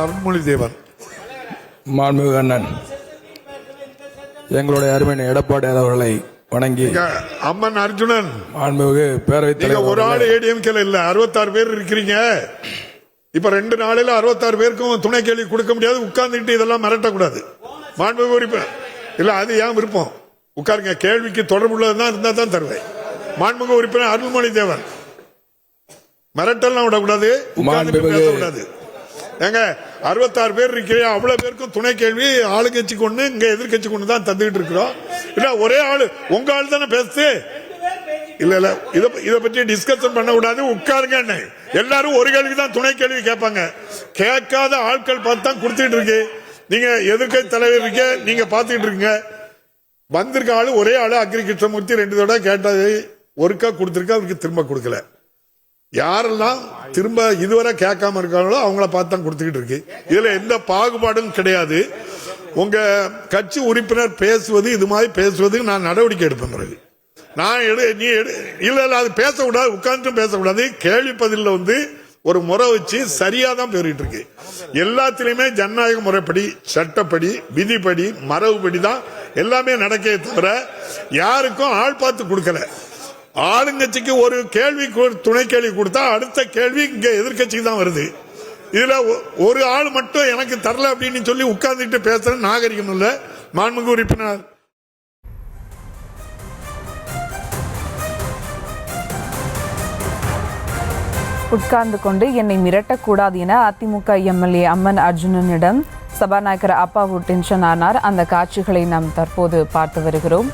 அருண்மொழி தேவன். மாண்புமிகு அண்ணன் எங்களுடைய அருமையான எடப்பாடி அவர்களை வணங்கி அம்மன் அர்ஜுனன் மாண்புமிகு பேரவைத் தலைவர் ஒரு ஆள் ஏடிஎம்கேல இல்ல 66 பேர் இருக்கிறீங்க. இப்ப 2 நாளில 66 பேருக்கும் துணை கேள்வி கொடுக்க முடியாது. உட்கார்ந்துட்டு இதெல்லாம் மிரட்டக்கூடாது. மாண்புமிகு உறுப்பினர் இல்ல, அது ஏன் விருப்பம்? உட்காருங்க, கேள்விக்கு தொடர்புள்ளதான் இருந்தா தான் தருவேன். மாண்புமிகு உறுப்பினர் அருள்மொழி தேவன் மிரட்டல்லாம் விடக்கூடாது, பேசக்கூடாது. ஏங்க 66 பேர் இருக்கிற அவ்வளவு பேருக்கும் துணை கேள்வி ஆளுங்கட்சி கொண்டு இங்க எதிர்கட்சி கொண்டு தான் தந்துகிட்டு இருக்கிறோம். இல்ல ஒரே ஆளு உங்க ஆள் தானே பேசு. இல்ல இல்ல இத பற்றி டிஸ்கஷன் பண்ண கூடாது. உட்காருங்க. எல்லாரும் ஒரு கேள்வி தான் துணை கேள்வி கேட்பாங்க. கேட்காத ஆட்கள் பார்த்து தான் கொடுத்துட்டு இருக்கு. நீங்க எதிர்கட்சி தலைவர் இருக்க, நீங்க பாத்துக்கிட்டு இருக்கீங்க. வந்திருக்க ஆளு ஒரே ஆளு அக்ரி கிருஷ்ணமூர்த்தி 2 தடவை கேட்டது ஒருக்கா கொடுத்திருக்க, அவருக்கு திரும்ப கொடுக்கல. யாரெல்லாம் திரும்ப இதுவரை கேட்காம இருக்காங்களோ அவங்கள பார்த்து தான் கொடுத்துக்கிட்டு இருக்கு. இதுல எந்த பாகுபாடும் கிடையாது. உங்க கட்சி உறுப்பினர் பேசுவது இது மாதிரி பேசுவதுக்கு நான் நடவடிக்கை எடுப்பேன். பிறகு நான் இல்ல அது பேசக்கூடாது, உட்கார்ந்து பேசக்கூடாது. கேள்வி பதில ஒரு முறை வச்சு சரியா தான் பேரிட்டு இருக்கு. எல்லாத்திலுமே ஜனநாயக முறைப்படி, சட்டப்படி, விதிப்படி, மரபுப்படி தான் எல்லாமே நடக்கே தவிர யாருக்கும் ஆள் பார்த்து கொடுக்கல. ஆளுங்கட்சிக்கு ஒரு கேள்வி துணை கேள்வி கொடுத்தா அடுத்த கேள்வி இங்க எதிர்கட்சிக்கு தான் வருது. இதுல ஒரு ஆள் மட்டும் எனக்கு தரல அப்படின்னு சொல்லி உட்கார்ந்துட்டு பேசுற நாகரிகம் இல்ல. மாண்புமிகு உறுப்பினர் உட்கார்ந்து கொண்டு என்னை மிரட்டக்கூடாது என அதிமுக எம்எல்ஏ அம்மன் அர்ஜுனனிடம் சபாநாயகர் அப்பாவு டென்ஷன் ஆனார். அந்த காட்சிகளை நாம் தற்போது பார்த்து வருகிறோம்.